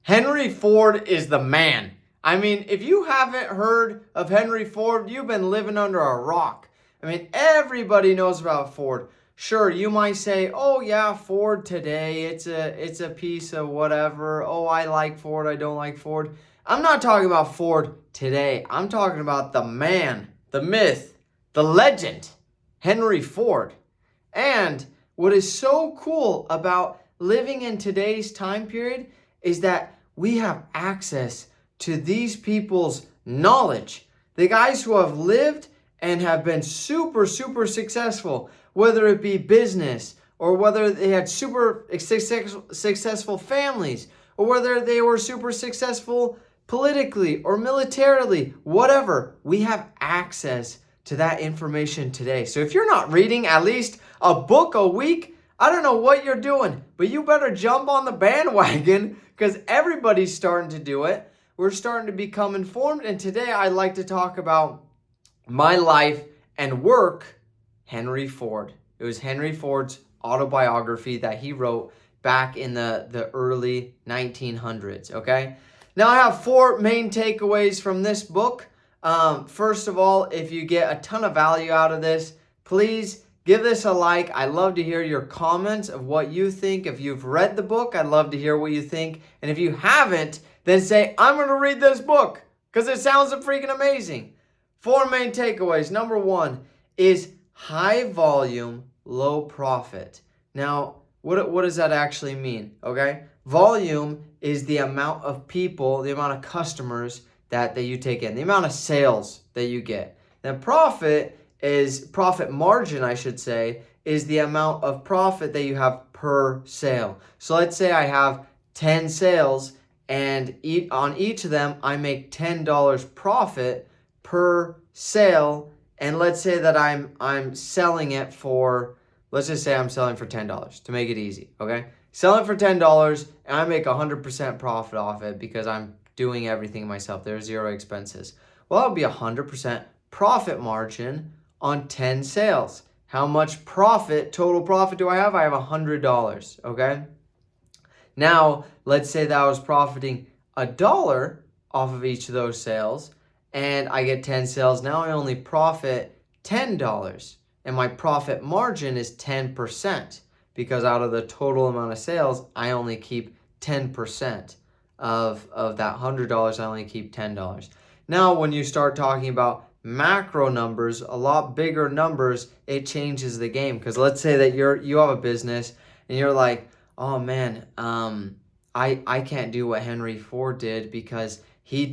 Henry Ford is the man. I mean, if you haven't heard of Henry Ford, you've been living under a rock. I mean, everybody knows about Ford. Sure, you might say, "Oh yeah, Ford today, it's a piece of whatever. Oh, I like Ford, I don't like Ford." I'm not talking about Ford today. I'm talking about the man, the myth, the legend, Henry Ford. And what is so cool about living in today's time period is that we have access to these people's knowledge. The guys who have lived and have been super, super successful, whether it be business or whether they had super successful families or whether they were super successful politically or militarily, whatever, we have access to that information today. So if you're not reading at least a book a week, I don't know what you're doing, but you better jump on the bandwagon because everybody's starting to do it. We're starting to become informed. And today I'd like to talk about my life and work, Henry Ford. It was Henry Ford's autobiography that he wrote back in the early 1900s, okay? Now I have four main takeaways from this book. First of all, if you get a ton of value out of this, please give this a like. I'd love to hear your comments of what you think. If you've read the book, I'd love to hear what you think. And if you haven't, then say, "I'm going to read this book because it sounds freaking amazing." Four main takeaways. Number one is high volume, low profit. Now, what does that actually mean? Okay. Volume is the amount of people, the amount of customers that you take in, the amount of sales that you get. Then profit margin, I should say, is the amount of profit that you have per sale. So let's say I have 10 sales and on each of them I make $10 profit per sale. And let's say that I'm selling it for, let's just say I'm selling for $10 to make it easy, okay? Selling for $10 and I make 100% profit off it because I'm doing everything myself. There's zero expenses. Well, that would be 100% profit margin on 10 sales. How much total profit do I have? I have $100, okay? Now, let's say that I was profiting $1 off of each of those sales and I get 10 sales. Now I only profit $10 and my profit margin is 10% because out of the total amount of sales, I only keep 10%. Of that $100, I only keep $10. Now, when you start talking about macro numbers, a lot bigger numbers, it changes the game. Because let's say that you have a business and you're like, "Oh man, I can't do what Henry Ford did because he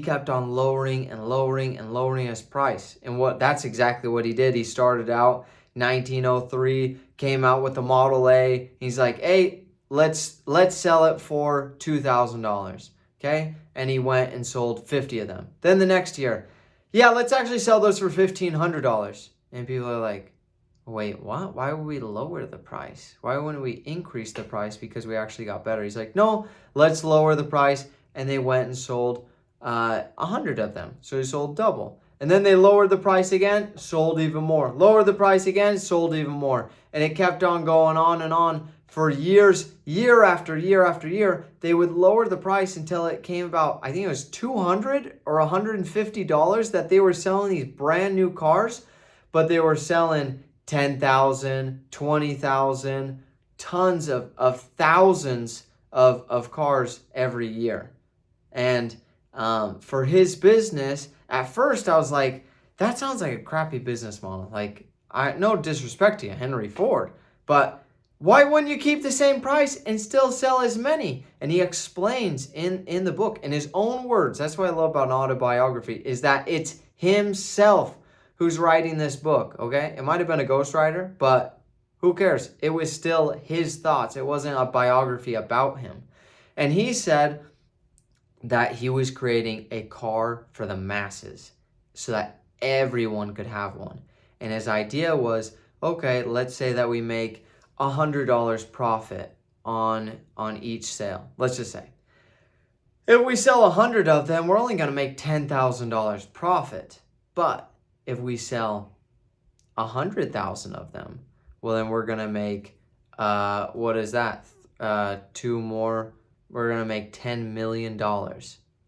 kept on lowering and lowering and lowering his price." And that's exactly what he did. He started out 1903, came out with the Model A. He's like, "Hey, let's sell it for $2,000, okay?" And he went and sold 50 of them. Then the next year, "Yeah, let's actually sell those for $1,500. And people are like, "Wait, what? Why would we lower the price? Why wouldn't we increase the price because we actually got better?" He's like, "No, let's lower the price." And they went and sold 100 of them. So he sold double. And then they lowered the price again, sold even more. Lowered the price again, sold even more. And it kept on going on and on. For years, year after year after year, they would lower the price until it came about, I think it was $200 or $150 that they were selling these brand new cars, but they were selling 10,000, 20,000, tons of thousands of cars every year. And for his business, at first I was like, that sounds like a crappy business model. Like, no disrespect to you, Henry Ford, but why wouldn't you keep the same price and still sell as many? And he explains in the book, in his own words, that's what I love about an autobiography, is that it's himself who's writing this book, okay? It might have been a ghostwriter, but who cares? It was still his thoughts. It wasn't a biography about him. And he said that he was creating a car for the masses so that everyone could have one. And his idea was, okay, let's say that we make $100 profit on each sale. Let's just say if we sell 100 of them, we're only going to make $10,000 profit. But if we sell 100,000 of them, well, then we're going to make what is that? two more, we're going to make $10 million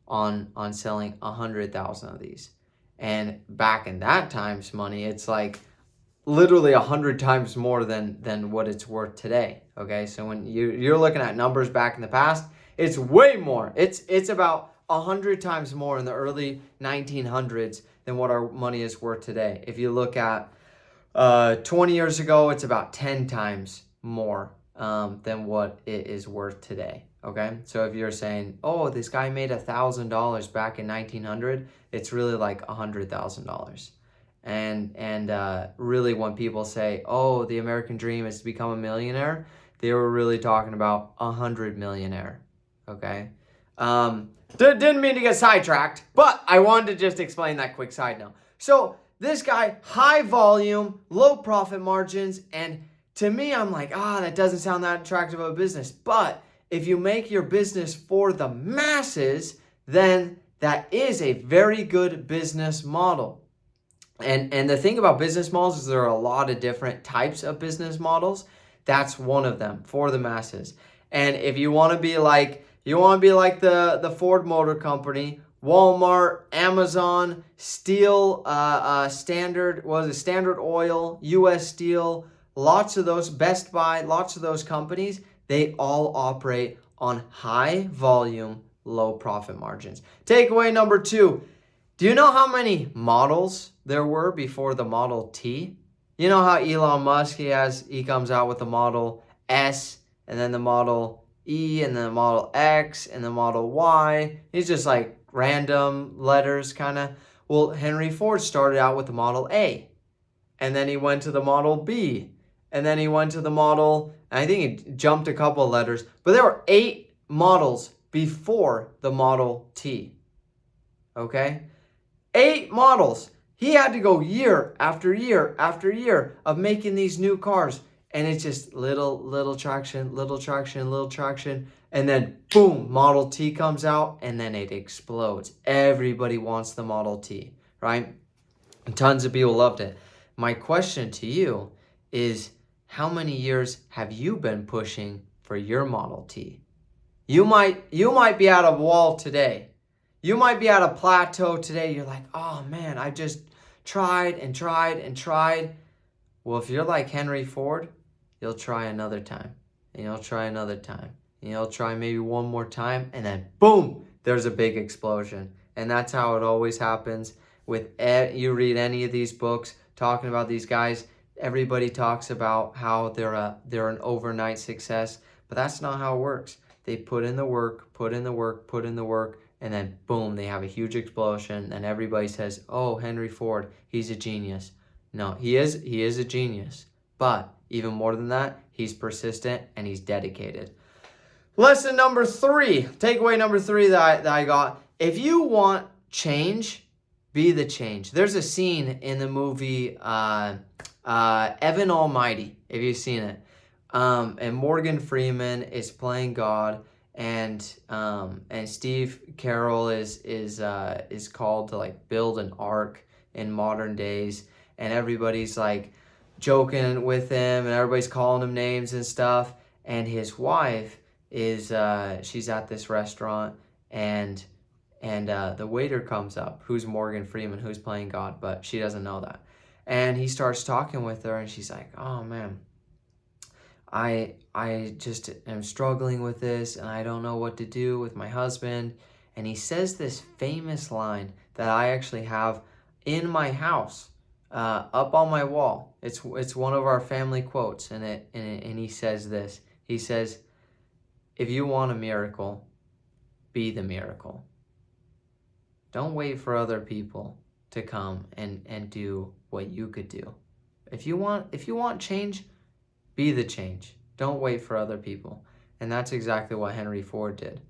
on selling 100,000 of these. And back in that time's money, it's like literally 100 times more than what it's worth today. Okay, so when you're looking at numbers back in the past, it's way more. It's about 100 times more in the early 1900s than what our money is worth today. If you look at 20 years ago, it's about 10 times more than what it is worth today. Okay, so if you're saying, oh, this guy made $1,000 back in 1900, it's really like $100,000. And really, when people say, oh, the American dream is to become a millionaire, they were really talking about 100 millionaire. Okay, didn't mean to get sidetracked, but I wanted to just explain that quick side note. So this guy, high volume, low profit margins, and to me, I'm like, that doesn't sound that attractive of a business. But if you make your business for the masses, then that is a very good business model. And the thing about business models is there are a lot of different types of business models. That's one of them, for the masses. And if you want to be like the Ford Motor Company, Walmart, Amazon, Steel, Standard Oil, U.S. Steel, lots of those, Best Buy, lots of those companies, they all operate on high volume, low profit margins. Takeaway number 2. Do you know how many models there were before the Model T? You know how Elon Musk, he comes out with the Model S, and then the Model E, and then the Model X, and the Model Y. He's just like random letters kind of. Well, Henry Ford started out with the Model A, and then he went to the Model B, and then he went to the Model, I think he jumped a couple of letters, but there were 8 models before the Model T. Okay? 8 models. He had to go year after year after year of making these new cars. And it's just little traction, little traction, little traction. And then boom, Model T comes out and then it explodes. Everybody wants the Model T, right? And tons of people loved it. My question to you is, how many years have you been pushing for your Model T? You might be at a wall today. You might be at a plateau today. You're like, oh man, I just tried and tried and tried. Well, if you're like Henry Ford, you'll try another time. And you'll try another time. And you'll try maybe one more time. And then boom, there's a big explosion. And that's how it always happens. You read any of these books talking about these guys, everybody talks about how they're an overnight success. But that's not how it works. They put in the work, and then boom, they have a huge explosion, and everybody says, oh, Henry Ford, he's a genius. No, he is a genius. But even more than that, he's persistent and he's dedicated. Lesson number 3, takeaway number 3 that I got. If you want change, be the change. There's a scene in the movie Evan Almighty, if you've seen it. And Morgan Freeman is playing God, and Steve Carell is called to like build an ark in modern days, and everybody's like joking with him, and everybody's calling him names and stuff. And his wife is she's at this restaurant, and the waiter comes up, who's Morgan Freeman, who's playing God, but she doesn't know that. And he starts talking with her, and she's like, oh man, I just am struggling with this, and I don't know what to do with my husband. And he says this famous line that I actually have in my house, up on my wall. It's one of our family quotes, and he says this. He says, if you want a miracle, be the miracle. Don't wait for other people to come and do what you could do. If you want change, be the change. Don't wait for other people. And that's exactly what Henry Ford did.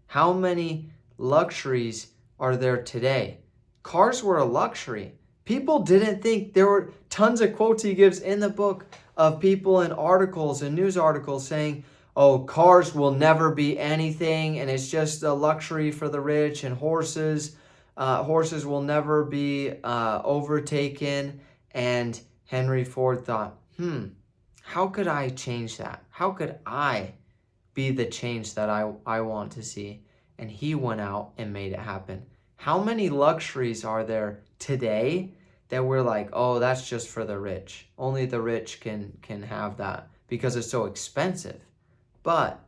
How many luxuries are there today? Cars were a luxury. People didn't think, there were tons of quotes he gives in the book of people in articles and news articles saying, oh, cars will never be anything, and it's just a luxury for the rich, and horses will never be overtaken. And Henry Ford thought, how could I change that? How could I be the change that I want to see. And he went out and made it happen. How many luxuries are there today that we're like, oh, that's just for the rich. Only the rich can have that because it's so expensive. But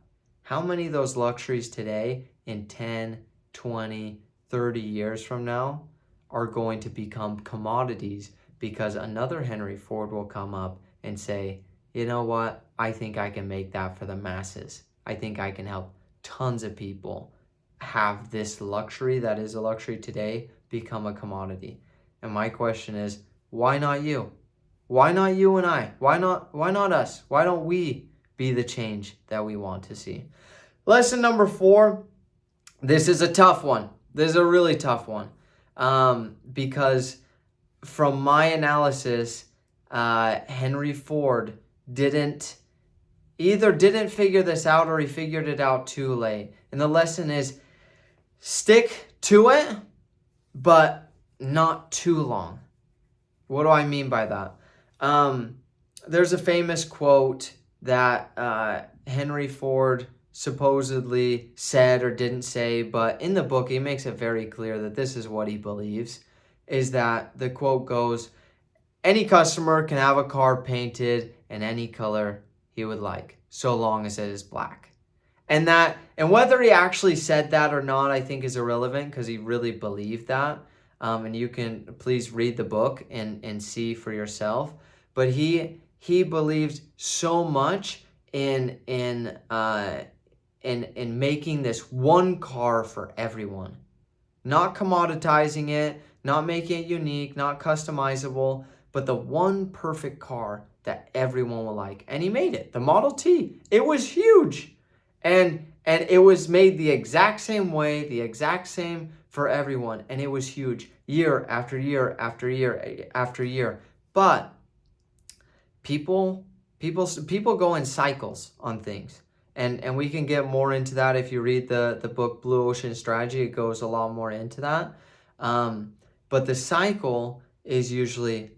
how many of those luxuries today in 10, 20, 30 years from now are going to become commodities because another Henry Ford will come up and say, you know what, I think I can make that for the masses. I think I can help tons of people have this luxury that is a luxury today become a commodity. And my question is, why not you? Why not you and I? Why not us? Why don't we be the change that we want to see? Lesson number 4, this is a tough one. This is a really tough one. Because from my analysis, Henry Ford didn't figure this out, or he figured it out too late. And the lesson is, stick to it, but not too long. What do I mean by that? There's a famous quote that Henry Ford supposedly said or didn't say, but in the book he makes it very clear that this is what he believes, is that the quote goes, any customer can have a car painted in any color he would like, so long as it is black. And whether he actually said that or not, I think is irrelevant, because he really believed that. And you can please read the book and see for yourself. But he believed so much in making this one car for everyone, not commoditizing it, not making it unique, not customizable, but the one perfect car that everyone will like. And he made it, the Model T. It was huge. And it was made the exact same way, the exact same for everyone. And it was huge year after year after year after year. But people go in cycles on things. And we can get more into that if you read the book Blue Ocean Strategy. It goes a lot more into that. But the cycle is usually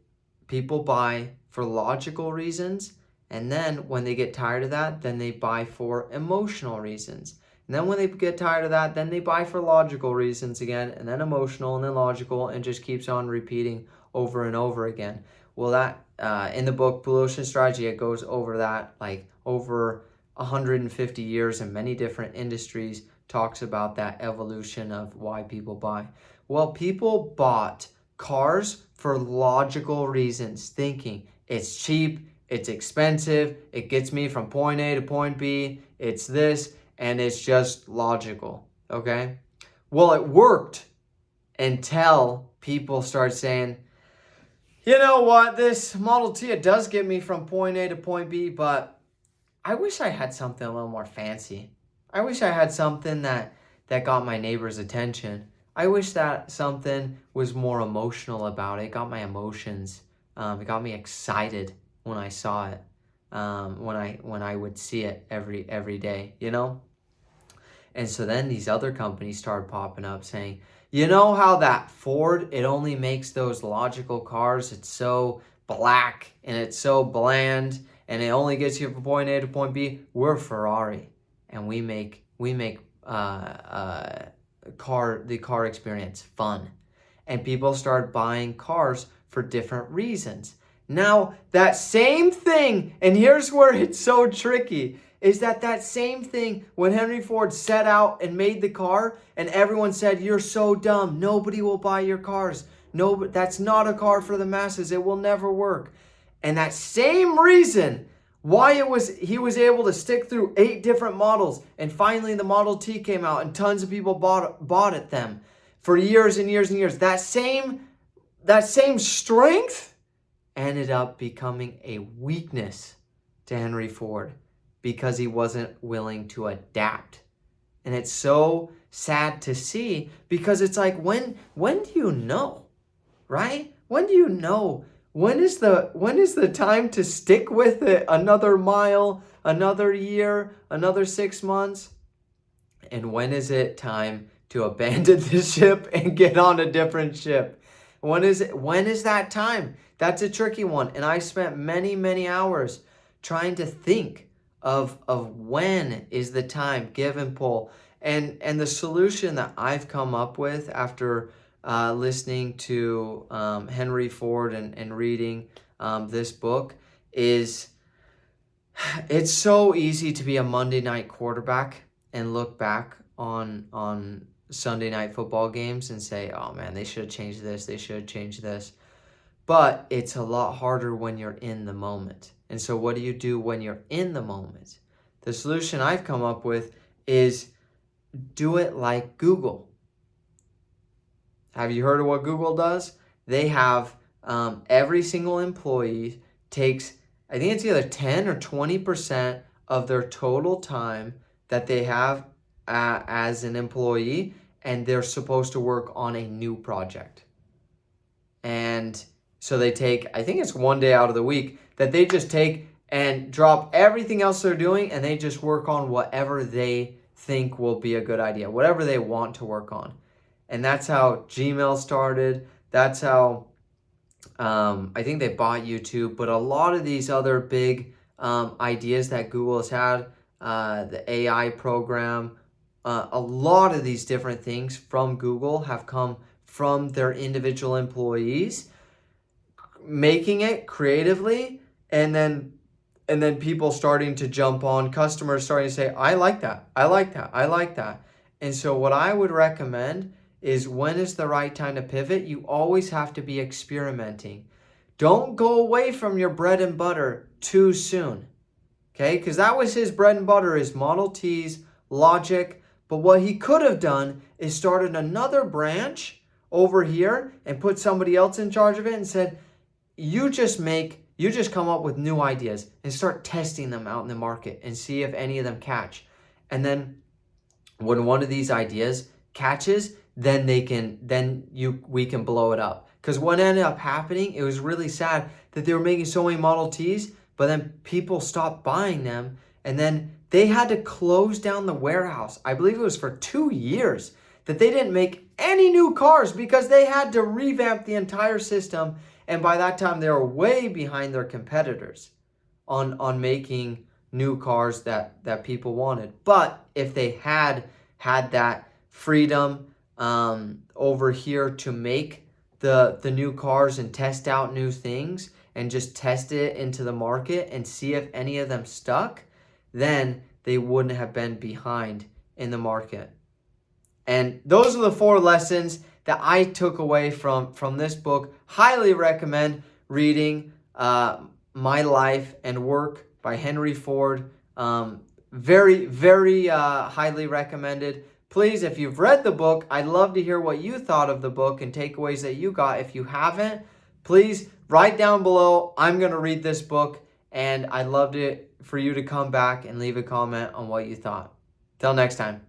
people buy for logical reasons, and then when they get tired of that, then they buy for emotional reasons. And then when they get tired of that, then they buy for logical reasons again, and then emotional, and then logical, and just keeps on repeating over and over again. Well, that in the book Blue Ocean Strategy, it goes over that, like over 150 years in many different industries, talks about that evolution of why people buy. Well, people bought cars for logical reasons, thinking it's cheap, it's expensive, it gets me from point A to point B, it's this, and it's just logical, okay? Well, it worked until people start saying, you know what, this Model T, it does get me from point A to point B, but I wish I had something a little more fancy. I wish I had something that got my neighbor's attention. I wish that something was more emotional about it. It got my emotions. It got me excited when I saw it. When I would see it every day, you know? And so then these other companies started popping up saying, you know how that Ford, it only makes those logical cars. It's so black and it's so bland and it only gets you from point A to point B. We're Ferrari, and we make the car experience fun. And people start buying cars for different reasons. Now, that same thing, and here's where it's so tricky, is that same thing when Henry Ford set out and made the car and everyone said, you're so dumb, nobody will buy your cars. No, that's not a car for the masses, it will never work. And that same reason why he was able to stick through 8 different models, and finally the Model T came out and tons of people bought at them for years and years and years. That same strength ended up becoming a weakness to Henry Ford because he wasn't willing to adapt. And it's so sad to see, because it's like, when do you know, right? When do you know? When is the time to stick with it another mile, another year, another 6 months? And when is it time to abandon the ship and get on a different ship? When is that time? That's a tricky one. And I spent many, many hours trying to think of when is the time, give and pull. And the solution that I've come up with after listening to Henry Ford and reading this book is, it's so easy to be a Monday night quarterback and look back on Sunday night football games and say, oh man, they should have changed this, they should have changed this. But it's a lot harder when you're in the moment. And so what do you do when you're in the moment? The solution I've come up with is do it like Google. Have you heard of what Google does? They have every single employee takes, I think it's either 10 or 20% of their total time that they have as an employee, and they're supposed to work on a new project. And so they take, I think it's one day out of the week that they just take and drop everything else they're doing, and they just work on whatever they think will be a good idea, whatever they want to work on. And that's how Gmail started. That's how I think they bought YouTube, but a lot of these other big ideas that Google has had, the AI program, a lot of these different things from Google have come from their individual employees making it creatively, and then people starting to jump on, customers starting to say, I like that, I like that, I like that. And so what I would recommend is, when is the right time to pivot? You always have to be experimenting. Don't go away from your bread and butter too soon, okay? Because that was his bread and butter, is Model Ts, Logic. But what he could have done is started another branch over here and put somebody else in charge of it and said, you just come up with new ideas and start testing them out in the market and see if any of them catch. And then when one of these ideas catches, then we can blow it up. Because what ended up happening, it was really sad that they were making so many Model Ts, but then people stopped buying them, and then they had to close down the warehouse. I believe it was for 2 years that they didn't make any new cars because they had to revamp the entire system. And by that time, they were way behind their competitors on making new cars that people wanted. But if they had that freedom over here to make the new cars and test out new things and just test it into the market and see if any of them stuck, then they wouldn't have been behind in the market. And those are the 4 lessons that I took away from this book. Highly recommend reading My Life and Work by Henry Ford. Very, very highly recommended. Please, if you've read the book, I'd love to hear what you thought of the book and takeaways that you got. If you haven't, please write down below, I'm going to read this book, and I'd love for you to come back and leave a comment on what you thought. Till next time.